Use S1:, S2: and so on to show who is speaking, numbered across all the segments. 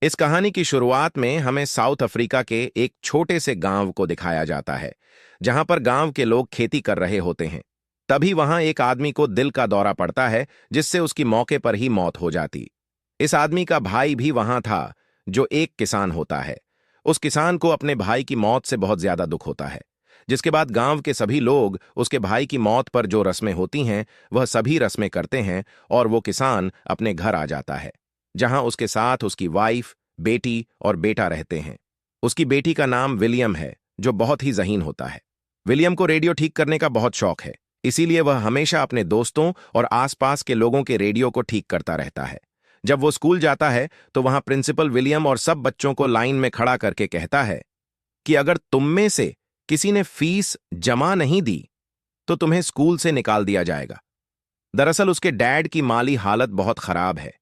S1: इस कहानी की शुरुआत में हमें साउथ अफ्रीका के एक छोटे से गांव को दिखाया जाता है, जहां पर गांव के लोग खेती कर रहे होते हैं। तभी वहां एक आदमी को दिल का दौरा पड़ता है, जिससे उसकी मौके पर ही मौत हो जाती। इस आदमी का भाई भी वहां था, जो एक किसान होता है। उस किसान को अपने भाई की मौत से बहुत ज्यादा दुख होता है, जिसके बाद गांव के सभी लोग उसके भाई की मौत पर जो रस्में होती हैं, वह सभी रस्में करते हैं, और वो किसान अपने घर आ जाता है, जहां उसके साथ उसकी वाइफ, बेटी और बेटा रहते हैं। उसकी बेटी का नाम विलियम है, जो बहुत ही ज़हीन होता है। विलियम को रेडियो ठीक करने का बहुत शौक है, इसीलिए वह हमेशा अपने दोस्तों और आसपास के लोगों के रेडियो को ठीक करता रहता है। जब वो स्कूल जाता है तो वहां प्रिंसिपल विलियम और सब बच्चों को लाइन में खड़ा करके कहता है कि अगर तुम में से किसी ने फीस जमा नहीं दी तो तुम्हें स्कूल से निकाल दिया जाएगा। दरअसल उसके डैड की माली हालत बहुत खराब है,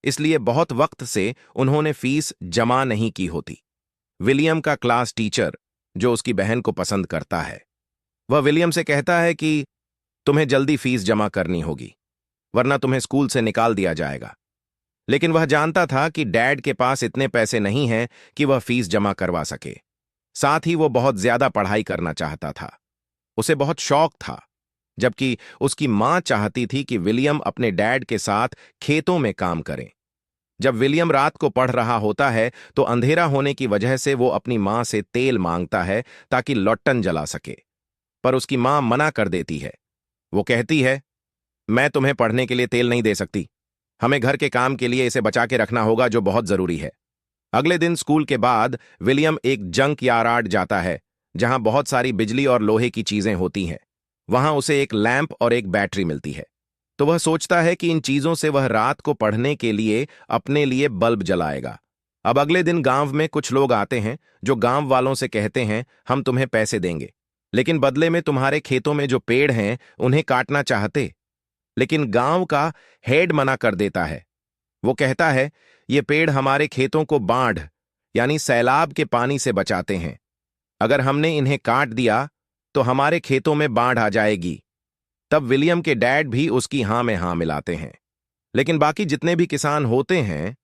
S1: इसलिए बहुत वक्त से उन्होंने फीस जमा नहीं की होती। विलियम का क्लास टीचर, जो उसकी बहन को पसंद करता है, वह विलियम से कहता है कि तुम्हें जल्दी फीस जमा करनी होगी, वरना तुम्हें स्कूल से निकाल दिया जाएगा। लेकिन वह जानता था कि डैड के पास इतने पैसे नहीं हैं कि वह फीस जमा करवा सके। साथ ही वो बहुत ज्यादा पढ़ाई करना चाहता था। उसे बहुत शौक था, जबकि उसकी मां चाहती थी कि विलियम अपने डैड के साथ खेतों में काम करें। जब विलियम रात को पढ़ रहा होता है तो अंधेरा होने की वजह से वो अपनी मां से तेल मांगता है ताकि लौटन जला सके, पर उसकी मां मना कर देती है। वो कहती है, मैं तुम्हें पढ़ने के लिए तेल नहीं दे सकती, हमें घर के काम के लिए इसे बचा के रखना होगा, जो बहुत जरूरी है। अगले दिन स्कूल के बाद विलियम एक जंक यार्ड जाता है, जहां बहुत सारी बिजली और लोहे की चीजें होती हैं। वहां उसे एक लैंप और एक बैटरी मिलती है, तो वह सोचता है कि इन चीजों से वह रात को पढ़ने के लिए अपने लिए बल्ब जलाएगा। अब अगले दिन गांव में कुछ लोग आते हैं, जो गांव वालों से कहते हैं, हम तुम्हें पैसे देंगे, लेकिन बदले में तुम्हारे खेतों में जो पेड़ हैं उन्हें काटना चाहते। लेकिन गांव का हेड मना कर देता है। वो कहता है, ये पेड़ हमारे खेतों को बाढ़ यानी सैलाब के पानी से बचाते हैं। अगर हमने इन्हें काट दिया तो हमारे खेतों में बाढ़ आ जाएगी। तब विलियम के डैड भी उसकी हां में हां मिलाते हैं, लेकिन बाकी जितने भी किसान होते हैं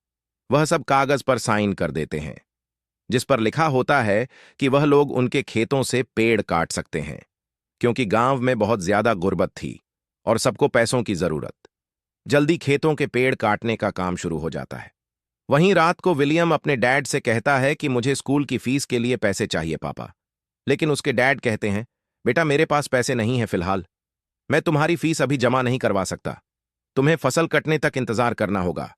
S1: वह सब कागज पर साइन कर देते हैं, जिस पर लिखा होता है कि वह लोग उनके खेतों से पेड़ काट सकते हैं, क्योंकि गांव में बहुत ज्यादा गुर्बत थी और सबको पैसों की जरूरत। जल्दी खेतों के पेड़ काटने का काम शुरू हो जाता है। वहीं रात को विलियम अपने डैड से कहता है कि मुझे स्कूल की फीस के लिए पैसे चाहिए पापा। लेकिन उसके डैड कहते हैं, बेटा मेरे पास पैसे नहीं है फिलहाल, मैं तुम्हारी फीस अभी जमा नहीं करवा सकता, तुम्हें फसल कटने तक इंतजार करना होगा।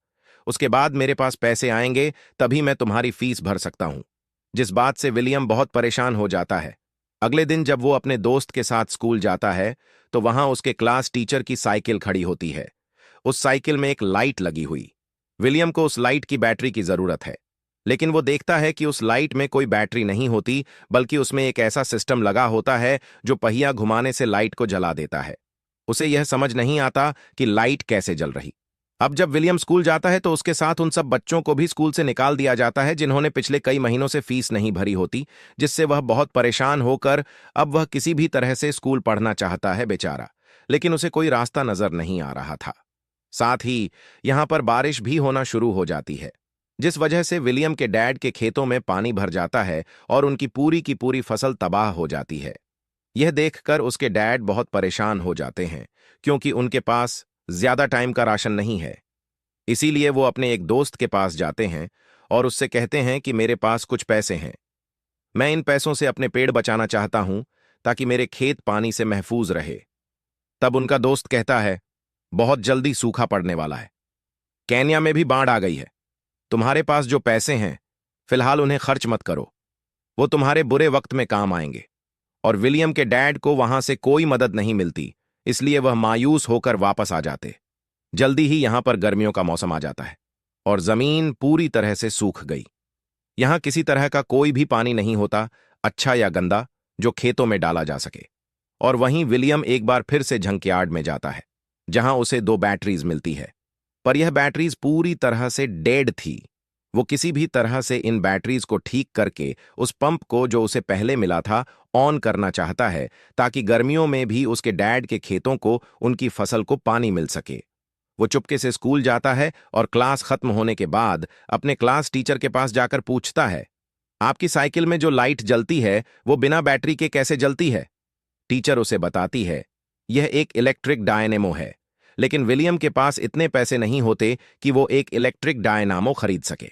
S1: उसके बाद मेरे पास पैसे आएंगे, तभी मैं तुम्हारी फीस भर सकता हूं। जिस बात से विलियम बहुत परेशान हो जाता है। अगले दिन जब वो अपने दोस्त के साथ स्कूल जाता है तो वहां उसके क्लास टीचर की साइकिल खड़ी होती है। उस साइकिल में एक लाइट लगी हुई। विलियम को उस लाइट की बैटरी की जरूरत है, लेकिन वो देखता है कि उस लाइट में कोई बैटरी नहीं होती, बल्कि उसमें एक ऐसा सिस्टम लगा होता है जो पहिया घुमाने से लाइट को जला देता है। उसे यह समझ नहीं आता कि लाइट कैसे जल रही। अब जब विलियम स्कूल जाता है तो उसके साथ उन सब बच्चों को भी स्कूल से निकाल दिया जाता है जिन्होंने पिछले कई महीनों से फीस नहीं भरी होती, जिससे वह बहुत परेशान होकर अब वह किसी भी तरह से स्कूल पढ़ना चाहता है बेचारा, लेकिन उसे कोई रास्ता नजर नहीं आ रहा था। साथ ही यहां पर बारिश भी होना शुरू हो जाती है, जिस वजह से विलियम के डैड के खेतों में पानी भर जाता है और उनकी पूरी की पूरी फसल तबाह हो जाती है। यह देखकर उसके डैड बहुत परेशान हो जाते हैं, क्योंकि उनके पास ज्यादा टाइम का राशन नहीं है। इसीलिए वो अपने एक दोस्त के पास जाते हैं और उससे कहते हैं कि मेरे पास कुछ पैसे हैं, मैं इन पैसों से अपने पेड़ बचाना चाहता हूं ताकि मेरे खेत पानी से महफूज रहे। तब उनका दोस्त कहता है, बहुत जल्दी सूखा पड़ने वाला है, केन्या में भी बाढ़ आ गई है, तुम्हारे पास जो पैसे हैं फिलहाल उन्हें खर्च मत करो, वो तुम्हारे बुरे वक्त में काम आएंगे। और विलियम के डैड को वहां से कोई मदद नहीं मिलती, इसलिए वह मायूस होकर वापस आ जाते। जल्दी ही यहां पर गर्मियों का मौसम आ जाता है और जमीन पूरी तरह से सूख गई। यहां किसी तरह का कोई भी पानी नहीं होता, अच्छा या गंदा, जो खेतों में डाला जा सके। और वहीं विलियम एक बार फिर से जंकयार्ड में जाता है, जहां उसे दो बैटरीज मिलती है, पर यह बैटरीज पूरी तरह से डेड थी। वो किसी भी तरह से इन बैटरीज को ठीक करके उस पंप को जो उसे पहले मिला था ऑन करना चाहता है, ताकि गर्मियों में भी उसके डैड के खेतों को उनकी फसल को पानी मिल सके। वो चुपके से स्कूल जाता है और क्लास खत्म होने के बाद अपने क्लास टीचर के पास जाकर पूछता है, आपकी साइकिल में जो लाइट जलती है वो बिना बैटरी के कैसे जलती है? टीचर उसे बताती है, यह एक इलेक्ट्रिक डायनेमो है। लेकिन विलियम के पास इतने पैसे नहीं होते कि वो एक इलेक्ट्रिक डायनामो खरीद सके।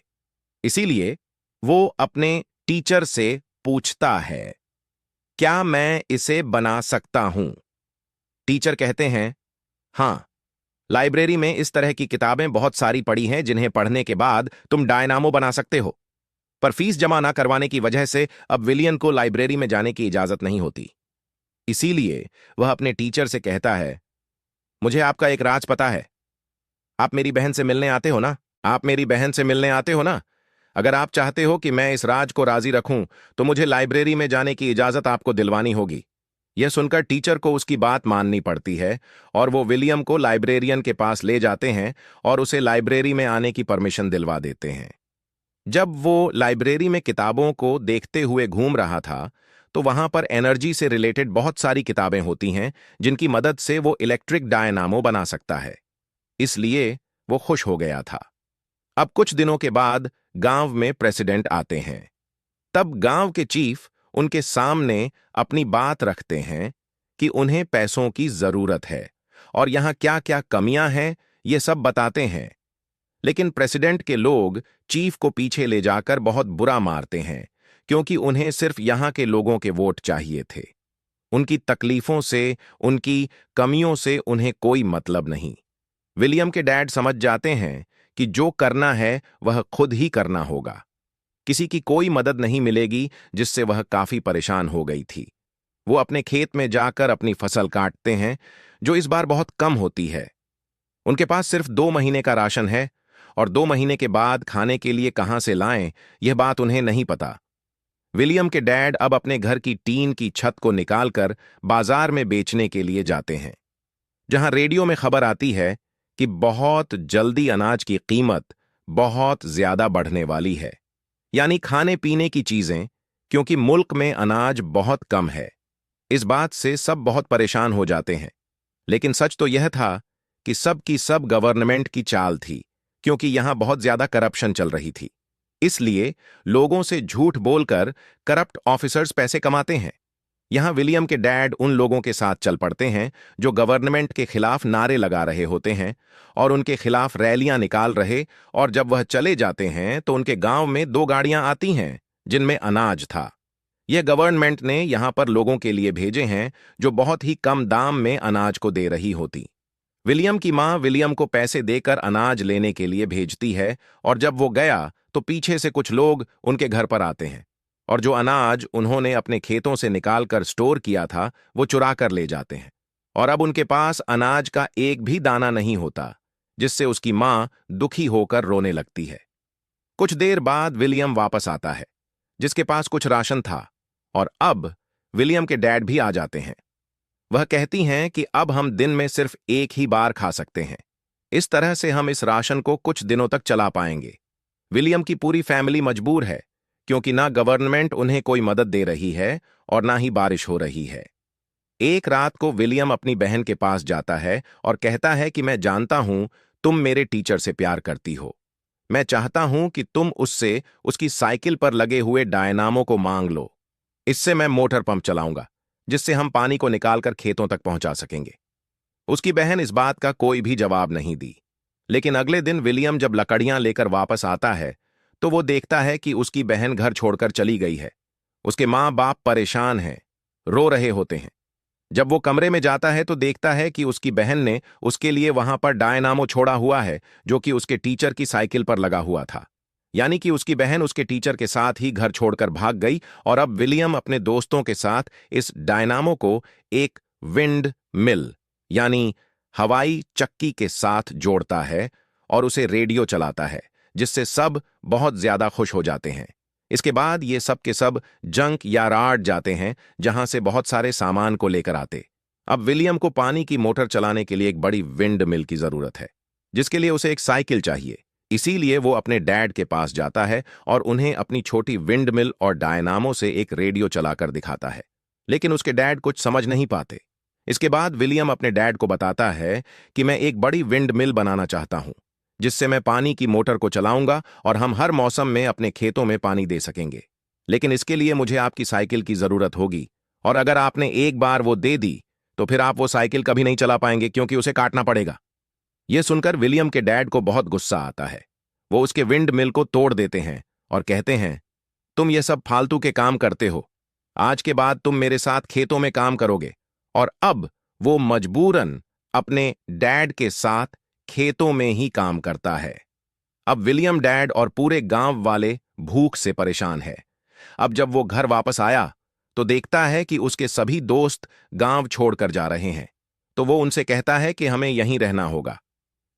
S1: इसीलिए वो अपने टीचर से पूछता है, क्या मैं इसे बना सकता हूं? टीचर कहते हैं, हां, लाइब्रेरी में इस तरह की किताबें बहुत सारी पड़ी हैं जिन्हें पढ़ने के बाद तुम डायनामो बना सकते हो। पर फीस जमा ना करवाने की वजह से अब विलियम को लाइब्रेरी में जाने की इजाजत नहीं होती। इसीलिए वह अपने टीचर से कहता है, मुझे आपका एक राज पता है। आप मेरी बहन से मिलने आते हो ना? आप मेरी बहन से मिलने आते हो ना? अगर आप चाहते हो कि मैं इस राज को राजी रखूं, तो मुझे लाइब्रेरी में जाने की इजाजत आपको दिलवानी होगी। यह सुनकर टीचर को उसकी बात माननी पड़ती है और वो विलियम को लाइब्रेरियन के पास ले जाते हैं और उसे लाइब्रेरी में आने की परमिशन दिलवा देते हैं। जब वो लाइब्रेरी में किताबों को देखते हुए घूम रहा था, तो वहां पर एनर्जी से रिलेटेड बहुत सारी किताबें होती हैं जिनकी मदद से वो इलेक्ट्रिक डायनामो बना सकता है। इसलिए वो खुश हो गया था। अब कुछ दिनों के बाद गांव में प्रेसिडेंट आते हैं। तब गांव के चीफ उनके सामने अपनी बात रखते हैं कि उन्हें पैसों की जरूरत है और यहां क्या-क्या कमियां हैं, ये सब बताते हैं। लेकिन प्रेसिडेंट के लोग चीफ को पीछे ले जाकर बहुत बुरा मारते हैं, क्योंकि उन्हें सिर्फ यहां के लोगों के वोट चाहिए थे। उनकी तकलीफों से, उनकी कमियों से उन्हें कोई मतलब नहीं। विलियम के डैड समझ जाते हैं कि जो करना है वह खुद ही करना होगा। किसी की कोई मदद नहीं मिलेगी, जिससे वह काफी परेशान हो गई थी। वो अपने खेत में जाकर अपनी फसल काटते हैं, जो इस बार बहुत कम होती है। उनके पास सिर्फ 2 महीने का राशन है और 2 महीने के बाद खाने के लिए कहां से लाएं, यह बात उन्हें नहीं पता। विलियम के डैड अब अपने घर की टीन की छत को निकालकर बाजार में बेचने के लिए जाते हैं, जहां रेडियो में खबर आती है कि बहुत जल्दी अनाज की कीमत बहुत ज्यादा बढ़ने वाली है, यानी खाने पीने की चीजें, क्योंकि मुल्क में अनाज बहुत कम है। इस बात से सब बहुत परेशान हो जाते हैं। लेकिन सच तो यह था कि सब की सब गवर्नमेंट की चाल थी, क्योंकि यहां बहुत ज्यादा करप्शन चल रही थी। इसलिए लोगों से झूठ बोलकर करप्ट ऑफिसर्स पैसे कमाते हैं। यहां विलियम के डैड उन लोगों के साथ चल पड़ते हैं जो गवर्नमेंट के खिलाफ नारे लगा रहे होते हैं और उनके खिलाफ रैलियां निकाल रहे, और जब वह चले जाते हैं तो उनके गांव में 2 गाड़ियां आती हैं जिनमें अनाज था। यह गवर्नमेंट ने यहां पर लोगों के लिए भेजे हैं जो बहुत ही कम दाम में अनाज को दे रही होती। विलियम की मां विलियम को पैसे देकर अनाज लेने के लिए भेजती है, और जब वो गया तो पीछे से कुछ लोग उनके घर पर आते हैं और जो अनाज उन्होंने अपने खेतों से निकालकर स्टोर किया था वो चुरा कर ले जाते हैं। और अब उनके पास अनाज का एक भी दाना नहीं होता, जिससे उसकी मां दुखी होकर रोने लगती है। कुछ देर बाद विलियम वापस आता है, जिसके पास कुछ राशन था, और अब विलियम के डैड भी आ जाते हैं। वह कहती हैं कि अब हम दिन में सिर्फ एक ही बार खा सकते हैं। इस तरह से हम इस राशन को कुछ दिनों तक चला पाएंगे। विलियम की पूरी फैमिली मजबूर है, क्योंकि ना गवर्नमेंट उन्हें कोई मदद दे रही है और ना ही बारिश हो रही है। एक रात को विलियम अपनी बहन के पास जाता है और कहता है कि मैं जानता हूं तुम मेरे टीचर से प्यार करती हो। मैं चाहता हूं कि तुम उससे उसकी साइकिल पर लगे हुए डायनामो को मांग लो। इससे मैं मोटर पंप चलाऊंगा, जिससे हम पानी को निकालकर खेतों तक पहुंचा सकेंगे। उसकी बहन इस बात का कोई भी जवाब नहीं दी। लेकिन अगले दिन विलियम जब लकड़ियां लेकर वापस आता है, तो वो देखता है कि उसकी बहन घर छोड़कर चली गई है। उसके माँ बाप परेशान हैं, रो रहे होते हैं। जब वो कमरे में जाता है तो देखता है कि उसकी बहन ने उसके लिए वहां पर डायनामो छोड़ा हुआ है, जो कि उसके टीचर की साइकिल पर लगा हुआ था। यानी कि उसकी बहन उसके टीचर के साथ ही घर छोड़कर भाग गई, और अब विलियम अपने दोस्तों के साथ इस डायनामो को एक विंड मिल यानी हवाई चक्की के साथ जोड़ता है और उसे रेडियो चलाता है, जिससे सब बहुत ज्यादा खुश हो जाते हैं। इसके बाद ये सब के सब जंक या यार्ड जाते हैं, जहां से बहुत सारे सामान को लेकर आते। अब विलियम को पानी की मोटर चलाने के लिए एक बड़ी विंड मिल की जरूरत है, जिसके लिए उसे एक साइकिल चाहिए। इसीलिए वो अपने डैड के पास जाता है और उन्हें अपनी छोटी विंड मिल और डायनामो से एक रेडियो चलाकर दिखाता है। लेकिन उसके डैड कुछ समझ नहीं पाते, इसके बाद विलियम अपने डैड को बताता है कि मैं एक बड़ी विंड मिल बनाना चाहता हूं, जिससे मैं पानी की मोटर को चलाऊंगा और हम हर मौसम में अपने खेतों में पानी दे सकेंगे। लेकिन इसके लिए मुझे आपकी साइकिल की जरूरत होगी, और अगर आपने एक बार वो दे दी तो फिर आप वो साइकिल कभी नहीं चला पाएंगे क्योंकि उसे काटना पड़ेगा। यह सुनकर विलियम के डैड को बहुत गुस्सा आता है। वो उसके विंड मिल को तोड़ देते हैं और कहते हैं, तुम ये सब फालतू के काम करते हो। आज के बाद तुम मेरे साथ खेतों में काम करोगे। और अब वो मजबूरन अपने डैड के साथ खेतों में ही काम करता है। अब विलियम डैड और पूरे गांव वाले भूख से परेशान है। अब जब वो घर वापस आया तो देखता है कि उसके सभी दोस्त गांव छोड़कर जा रहे हैं। तो वो उनसे कहता है कि हमें यहीं रहना होगा।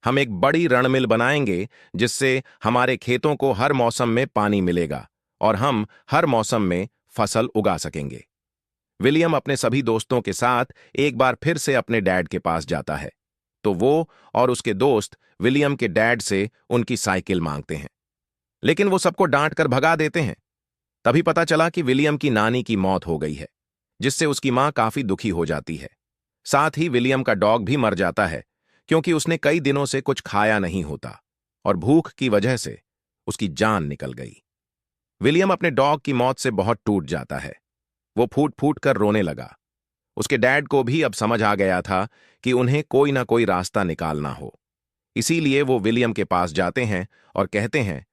S1: हम एक बड़ी रणमिल बनाएंगे जिससे हमारे खेतों को हर मौसम में पानी मिलेगा और हम हर मौसम में फसल उगा सकेंगे। विलियम अपने सभी दोस्तों के साथ एक बार फिर से अपने डैड के पास जाता है। तो वो और उसके दोस्त विलियम के डैड से उनकी साइकिल मांगते हैं, लेकिन वो सबको डांट कर भगा देते हैं। तभी पता चला कि विलियम की नानी की मौत हो गई है, जिससे उसकी मां काफी दुखी हो जाती है। साथ ही विलियम का डॉग भी मर जाता है, क्योंकि उसने कई दिनों से कुछ खाया नहीं होता और भूख की वजह से उसकी जान निकल गई। विलियम अपने डॉग की मौत से बहुत टूट जाता है। वो फूट फूट कर रोने लगा। उसके डैड को भी अब समझ आ गया था कि उन्हें कोई ना कोई रास्ता निकालना हो। इसीलिए वो विलियम के पास जाते हैं और कहते हैं,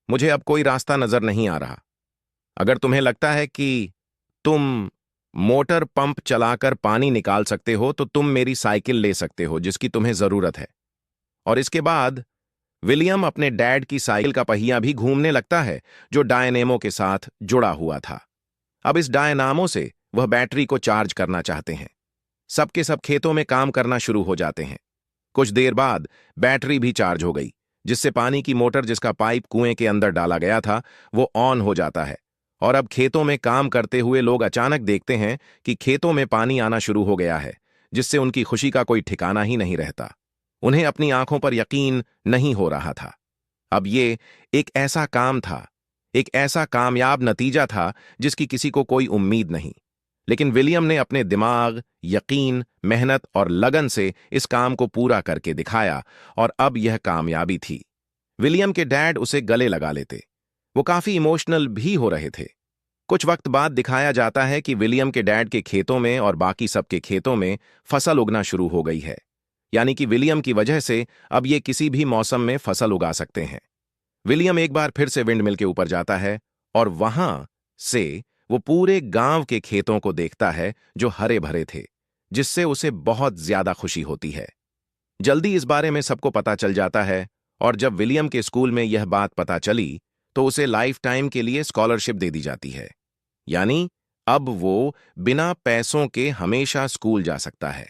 S1: मुझे अब कोई रास्ता नजर नहीं आ रहा। अगर तुम्हें लगता है कि तुम मोटर पंप चलाकर पानी निकाल सकते हो तो तुम मेरी साइकिल ले सकते हो जिसकी तुम्हें जरूरत है। और इसके बाद विलियम अपने डैड की साइकिल का पहिया भी घूमने लगता है, जो डायनेमो के साथ जुड़ा हुआ था। अब इस डायनामो से वह बैटरी को चार्ज करना चाहते हैं। सबके सब खेतों में काम करना शुरू हो जाते हैं। कुछ देर बाद बैटरी भी चार्ज हो गई, जिससे पानी की मोटर जिसका पाइप कुएं के अंदर डाला गया था वो ऑन हो जाता है। और अब खेतों में काम करते हुए लोग अचानक देखते हैं कि खेतों में पानी आना शुरू हो गया है, जिससे उनकी खुशी का कोई ठिकाना ही नहीं रहता। उन्हें अपनी आंखों पर यकीन नहीं हो रहा था। अब ये एक ऐसा काम था, एक ऐसा कामयाब नतीजा था जिसकी किसी को कोई उम्मीद नहीं। लेकिन विलियम ने अपने दिमाग, यकीन, मेहनत और लगन से इस काम को पूरा करके दिखाया, और अब यह कामयाबी थी। विलियम के डैड उसे गले लगा लेते। वो काफी इमोशनल भी हो रहे थे। कुछ वक्त बाद दिखाया जाता है कि विलियम के डैड के खेतों में और बाकी सबके खेतों में फसल उगना शुरू हो गई है। यानी कि विलियम की वजह से अब ये किसी भी मौसम में फसल उगा सकते हैं। विलियम एक बार फिर से विंडमिल के ऊपर जाता है और वहां से वो पूरे गांव के खेतों को देखता है जो हरे भरे थे, जिससे उसे बहुत ज्यादा खुशी होती है। जल्दी इस बारे में सबको पता चल जाता है, और जब विलियम के स्कूल में यह बात पता चली तो उसे लाइफ टाइम के लिए स्कॉलरशिप दे दी जाती है। यानी अब वो बिना पैसों के हमेशा स्कूल जा सकता है।